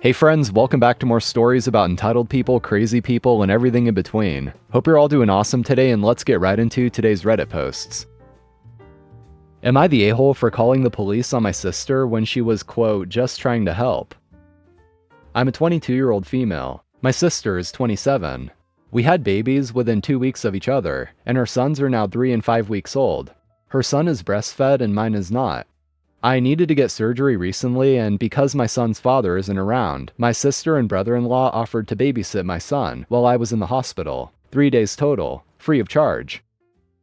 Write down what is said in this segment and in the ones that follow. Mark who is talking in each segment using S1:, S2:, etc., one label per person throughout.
S1: Hey friends, welcome back to more stories about entitled people, crazy people, and everything in between. Hope you're all doing awesome today, and let's get right into today's Reddit posts. Am I the a-hole for calling the police on my sister when she was, quote, just trying to help? I'm a 22-year-old female. My sister is 27. We had babies within 2 weeks of each other, and our sons are now 3 and 5 weeks old. Her son is breastfed and mine is not. I needed to get surgery recently, and because my son's father isn't around, my sister and brother-in-law offered to babysit my son while I was in the hospital, 3 days total, free of charge.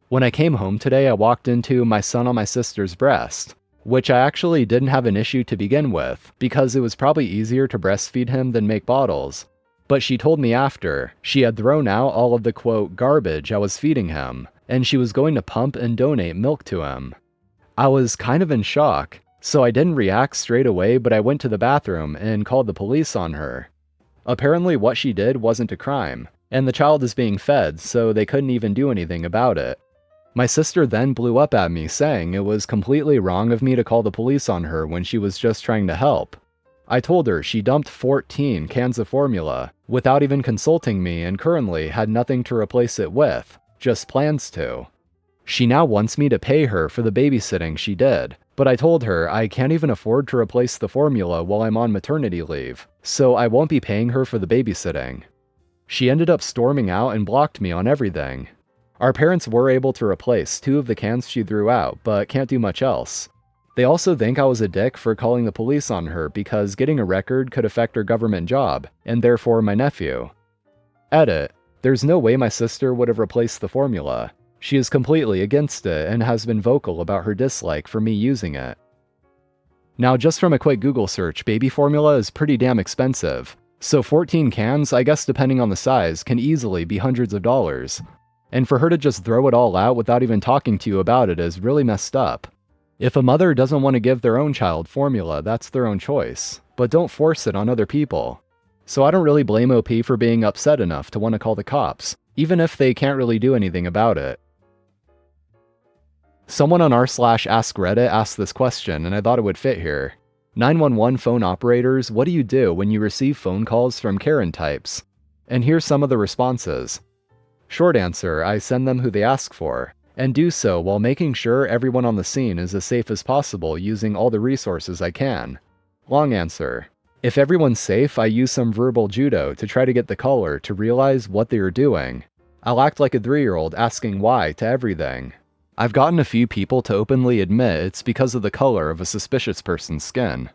S1: When I came home today, I walked into my son on my sister's breast, which I actually didn't have an issue to begin with, because it was probably easier to breastfeed him than make bottles. But she told me after, she had thrown out all of the, quote, garbage I was feeding him, and she was going to pump and donate milk to him. I was kind of in shock, so I didn't react straight away, but I went to the bathroom and called the police on her. Apparently what she did wasn't a crime, and the child is being fed, so they couldn't even do anything about it. My sister then blew up at me saying it was completely wrong of me to call the police on her when she was just trying to help. I told her she dumped 14 cans of formula without even consulting me and currently had nothing to replace it with, just plans to. She now wants me to pay her for the babysitting she did, but I told her I can't even afford to replace the formula while I'm on maternity leave, so I won't be paying her for the babysitting. She ended up storming out and blocked me on everything. Our parents were able to replace 2 of the cans she threw out, but can't do much else. They also think I was a dick for calling the police on her because getting a record could affect her government job, and therefore my nephew. Edit. There's no way my sister would have replaced the formula. She is completely against it and has been vocal about her dislike for me using it. Now, just from a quick Google search, baby formula is pretty damn expensive, so 14 cans, I guess depending on the size, can easily be hundreds of dollars. And for her to just throw it all out without even talking to you about it is really messed up. If a mother doesn't want to give their own child formula, that's their own choice, but don't force it on other people. So I don't really blame OP for being upset enough to want to call the cops, even if they can't really do anything about it. Someone on r/AskReddit asked this question, and I thought it would fit here. 911 phone operators, what do you do when you receive phone calls from Karen types? And here's some of the responses. Short answer, I send them who they ask for, and do so while making sure everyone on the scene is as safe as possible using all the resources I can. Long answer, if everyone's safe, I use some verbal judo to try to get the caller to realize what they are doing. I'll act like a 3-year-old asking why to everything. I've gotten a few people to openly admit it's because of the color of a suspicious person's skin.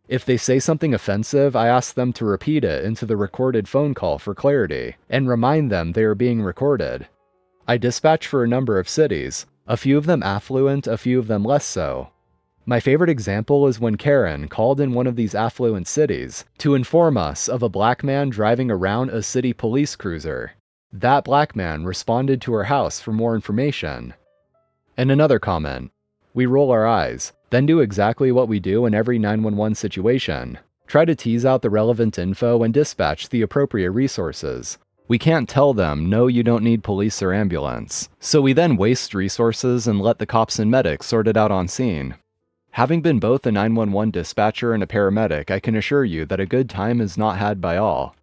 S1: If they say something offensive, I ask them to repeat it into the recorded phone call for clarity, and remind them they are being recorded. I dispatch for a number of cities, a few of them affluent, a few of them less so. My favorite example is when Karen called in one of these affluent cities to inform us of a black man driving around a city police cruiser. That black man responded to her house for more information. And another comment. We roll our eyes, then do exactly what we do in every 911 situation. Try to tease out the relevant info and dispatch the appropriate resources. We can't tell them, no, you don't need police or ambulance. So we then waste resources and let the cops and medics sort it out on scene. Having been both a 911 dispatcher and a paramedic, I can assure you that a good time is not had by all.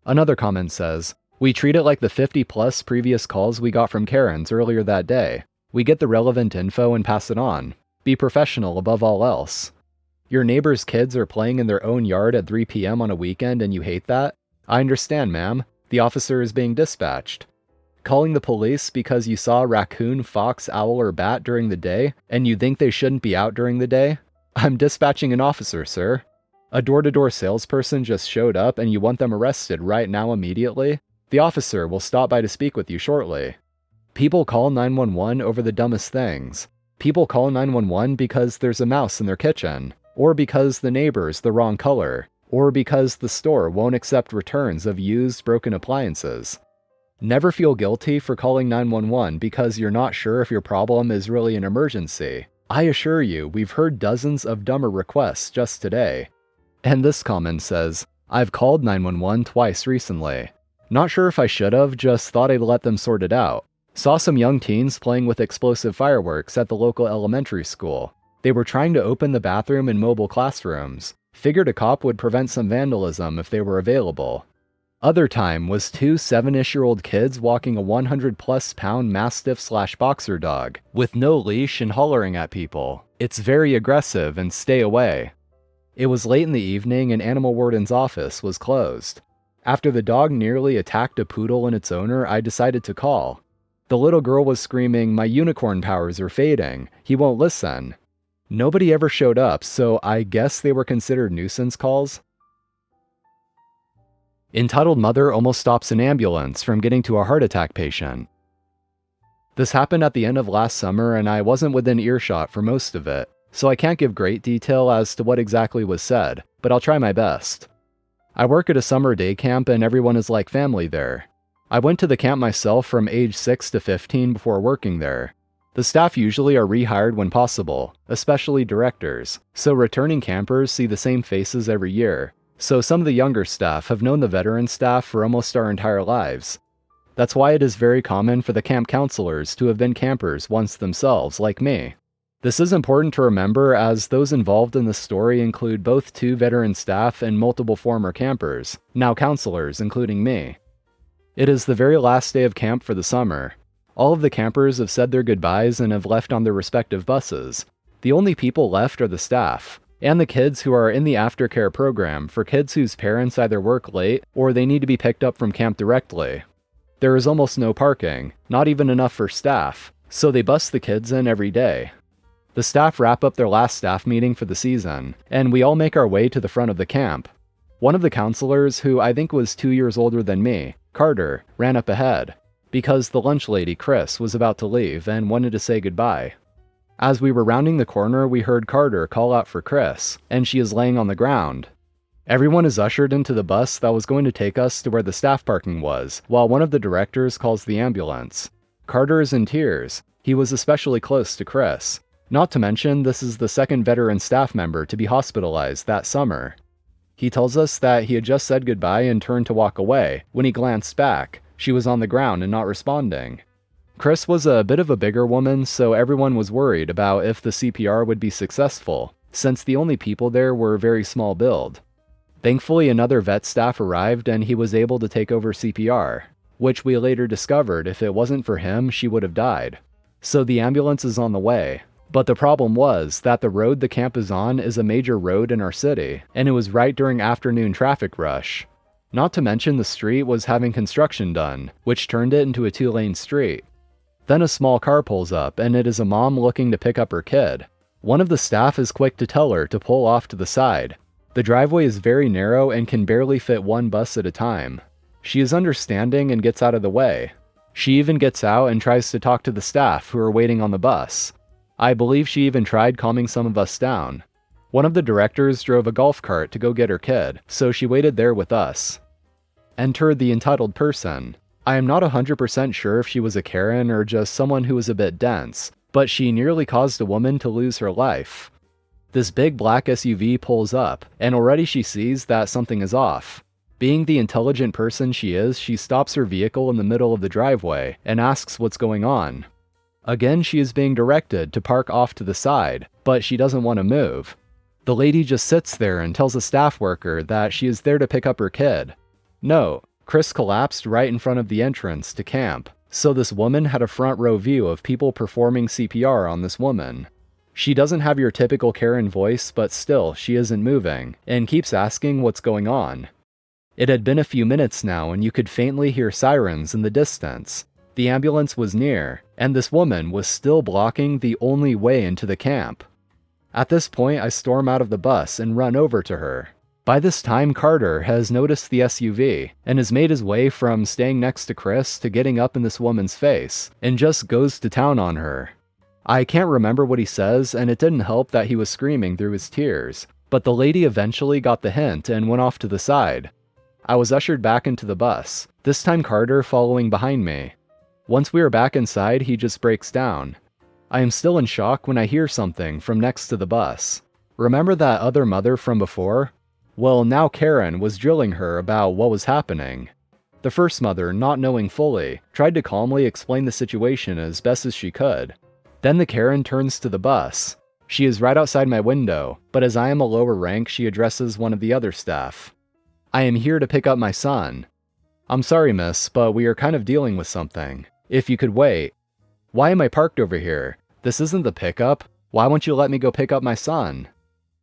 S1: Another comment says, we treat it like the 50+ previous calls we got from Karens earlier that day. We get the relevant info and pass it on. Be professional above all else. Your neighbor's kids are playing in their own yard at 3 p.m. on a weekend and you hate that? I understand, ma'am. The officer is being dispatched. Calling the police because you saw a raccoon, fox, owl, or bat during the day and you think they shouldn't be out during the day? I'm dispatching an officer, sir. A door-to-door salesperson just showed up and you want them arrested right now immediately? The officer will stop by to speak with you shortly. People call 911 over the dumbest things. People call 911 because there's a mouse in their kitchen, or because the neighbor's the wrong color, or because the store won't accept returns of used, broken appliances. Never feel guilty for calling 911 because you're not sure if your problem is really an emergency. I assure you, we've heard dozens of dumber requests just today. And this comment says, I've called 911 twice recently. Not sure if I should have, just thought I'd let them sort it out. Saw some young teens playing with explosive fireworks at the local elementary school. They were trying to open the bathroom in mobile classrooms. Figured a cop would prevent some vandalism if they were available. Other time was two 7-ish-year-old kids walking a 100-plus pound mastiff/boxer dog with no leash and hollering at people. It's very aggressive and stay away. It was late in the evening and Animal Warden's office was closed. After the dog nearly attacked a poodle and its owner, I decided to call. The little girl was screaming, "My unicorn powers are fading. He won't listen." Nobody ever showed up, so I guess they were considered nuisance calls. Entitled mother almost stops an ambulance from getting to a heart attack patient. This happened at the end of last summer and I wasn't within earshot for most of it, so I can't give great detail as to what exactly was said, but I'll try my best. I work at a summer day camp and everyone is like family there. I went to the camp myself from age 6 to 15 before working there. The staff usually are rehired when possible, especially directors, so returning campers see the same faces every year. So some of the younger staff have known the veteran staff for almost our entire lives. That's why it is very common for the camp counselors to have been campers once themselves, like me. This is important to remember as those involved in the story include both 2 veteran staff and multiple former campers, now counselors, including me. It is the very last day of camp for the summer. All of the campers have said their goodbyes and have left on their respective buses. The only people left are the staff, and the kids who are in the aftercare program for kids whose parents either work late or they need to be picked up from camp directly. There is almost no parking, not even enough for staff, so they bus the kids in every day. The staff wrap up their last staff meeting for the season, and we all make our way to the front of the camp. One of the counselors, who I think was 2 years older than me, Carter, ran up ahead, because the lunch lady, Chris, was about to leave and wanted to say goodbye. As we were rounding the corner, we heard Carter call out for Chris, and she is laying on the ground. Everyone is ushered into the bus that was going to take us to where the staff parking was, while one of the directors calls the ambulance. Carter is in tears. He was especially close to Chris. Not to mention, this is the second veteran staff member to be hospitalized that summer. He tells us that he had just said goodbye and turned to walk away. When he glanced back, she was on the ground and not responding. Chris was a bit of a bigger woman, so everyone was worried about if the CPR would be successful, since the only people there were very small build. Thankfully, another vet staff arrived and he was able to take over CPR, which we later discovered if it wasn't for him, she would have died. So the ambulance is on the way. But the problem was that the road the camp is on is a major road in our city, and it was right during afternoon traffic rush. Not to mention the street was having construction done, which turned it into a 2-lane street. Then a small car pulls up, and it is a mom looking to pick up her kid. One of the staff is quick to tell her to pull off to the side. The driveway is very narrow and can barely fit one bus at a time. She is understanding and gets out of the way. She even gets out and tries to talk to the staff who are waiting on the bus. I believe she even tried calming some of us down. One of the directors drove a golf cart to go get her kid, so she waited there with us. Enter the entitled person. I am not 100% sure if she was a Karen or just someone who was a bit dense, but she nearly caused a woman to lose her life. This big black SUV pulls up, and already she sees that something is off. Being the intelligent person she is, she stops her vehicle in the middle of the driveway and asks what's going on. Again, she is being directed to park off to the side, but she doesn't want to move. The lady just sits there and tells a staff worker that she is there to pick up her kid. No, Chris collapsed right in front of the entrance to camp, so this woman had a front row view of people performing CPR on this woman. She doesn't have your typical Karen voice, but still, she isn't moving, and keeps asking what's going on. It had been a few minutes now, and you could faintly hear sirens in the distance. The ambulance was near, and this woman was still blocking the only way into the camp. At this point, I storm out of the bus and run over to her. By this time, Carter has noticed the SUV, and has made his way from staying next to Chris to getting up in this woman's face, and just goes to town on her. I can't remember what he says, and it didn't help that he was screaming through his tears, but the lady eventually got the hint and went off to the side. I was ushered back into the bus, this time Carter following behind me. Once we are back inside, he just breaks down. I am still in shock when I hear something from next to the bus. Remember that other mother from before? Well, now Karen was drilling her about what was happening. The first mother, not knowing fully, tried to calmly explain the situation as best as she could. Then the Karen turns to the bus. She is right outside my window, but as I am a lower rank, she addresses one of the other staff. I am here to pick up my son. I'm sorry, miss, but we are kind of dealing with something. If you could wait. Why am I parked over here? This isn't the pickup. Why won't you let me go pick up my son?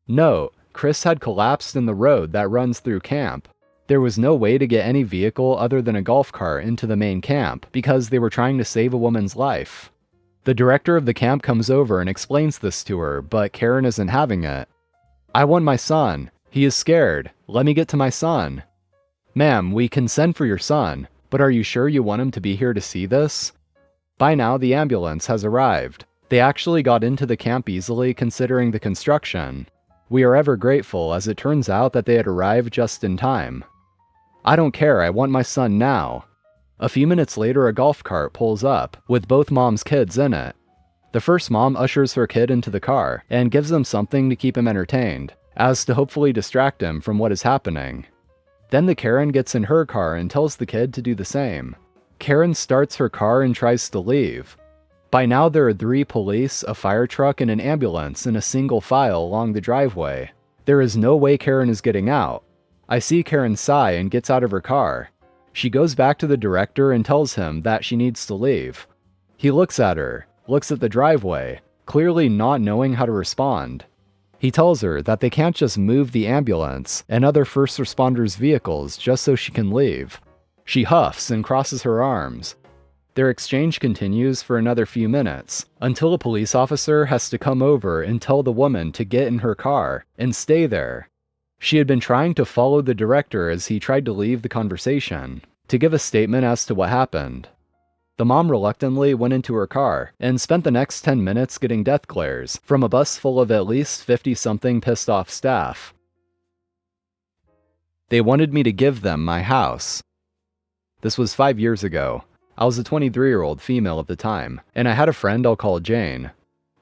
S1: No, Chris had collapsed in the road that runs through camp. There was no way to get any vehicle other than a golf cart into the main camp because they were trying to save a woman's life. The director of the camp comes over and explains this to her, but Karen isn't having it. I want my son. He is scared. Let me get to my son. Ma'am, we can send for your son, but are you sure you want him to be here to see this? By now, the ambulance has arrived. They actually got into the camp easily considering the construction. We are ever grateful, as it turns out that they had arrived just in time. I don't care, I want my son now. A few minutes later, a golf cart pulls up, with both mom's kids in it. The first mom ushers her kid into the car, and gives him something to keep him entertained, as to hopefully distract him from what is happening. Then the Karen gets in her car and tells the kid to do the same. Karen starts her car and tries to leave. By now there are 3 police, a fire truck, and an ambulance in a single file along the driveway. There is no way Karen is getting out. I see Karen sigh and gets out of her car. She goes back to the director and tells him that she needs to leave. He looks at her, looks at the driveway, clearly not knowing how to respond. He tells her that they can't just move the ambulance and other first responders' vehicles just so she can leave. She huffs and crosses her arms. Their exchange continues for another few minutes, until a police officer has to come over and tell the woman to get in her car and stay there. She had been trying to follow the director as he tried to leave the conversation, to give a statement as to what happened. The mom reluctantly went into her car and spent the next 10 minutes getting death glares from a bus full of at least 50-something pissed off staff. They wanted me to give them my house. This was 5 years ago. I was a 23-year-old female at the time, and I had a friend I'll call Jane.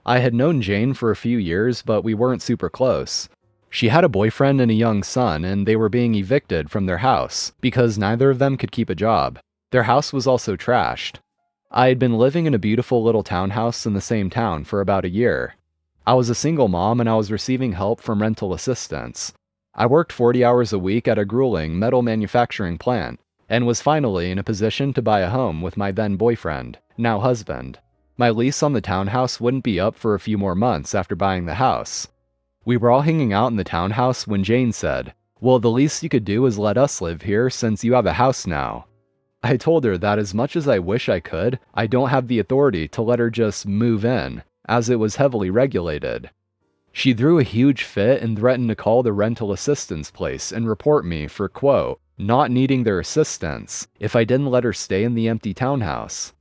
S1: I had known Jane for a few years, but we weren't super close. She had a boyfriend and a young son, and they were being evicted from their house because neither of them could keep a job. Their house was also trashed. I had been living in a beautiful little townhouse in the same town for about a year. I was a single mom and I was receiving help from rental assistance. I worked 40 hours a week at a grueling metal manufacturing plant, and was finally in a position to buy a home with my then boyfriend, now husband. My lease on the townhouse wouldn't be up for a few more months after buying the house. We were all hanging out in the townhouse when Jane said, "Well, the least you could do is let us live here since you have a house now." I told her that as much as I wish I could, I don't have the authority to let her just move in, as it was heavily regulated. She threw a huge fit and threatened to call the rental assistance place and report me for, quote, not needing their assistance if I didn't let her stay in the empty townhouse.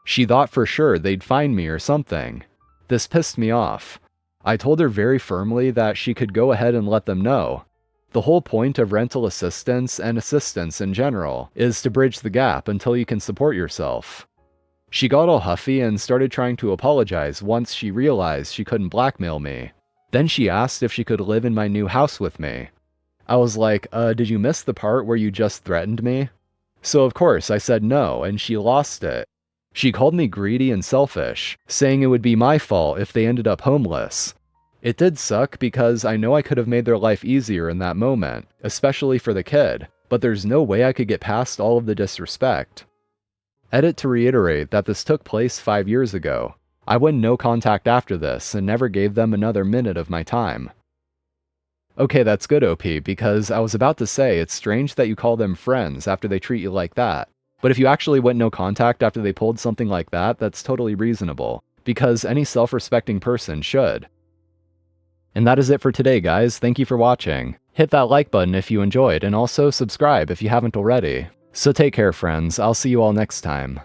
S1: She thought for sure they'd find me or something. This pissed me off. I told her very firmly that she could go ahead and let them know. The whole point of rental assistance and assistance in general is to bridge the gap until you can support yourself. She got all huffy and started trying to apologize once she realized she couldn't blackmail me. Then she asked if she could live in my new house with me. I was like, did you miss the part where you just threatened me? So of course I said no, and she lost it. She called me greedy and selfish, saying it would be my fault if they ended up homeless. It did suck because I know I could have made their life easier in that moment, especially for the kid, but there's no way I could get past all of the disrespect. Edit to reiterate that this took place 5 years ago. I went no contact after this and never gave them another minute of my time. Okay, that's good, OP, because I was about to say it's strange that you call them friends after they treat you like that. But if you actually went no contact after they pulled something like that, that's totally reasonable, because any self-respecting person should. And that is it for today, guys. Thank you for watching. Hit that like button if you enjoyed, and also subscribe if you haven't already. So take care, friends. I'll see you all next time.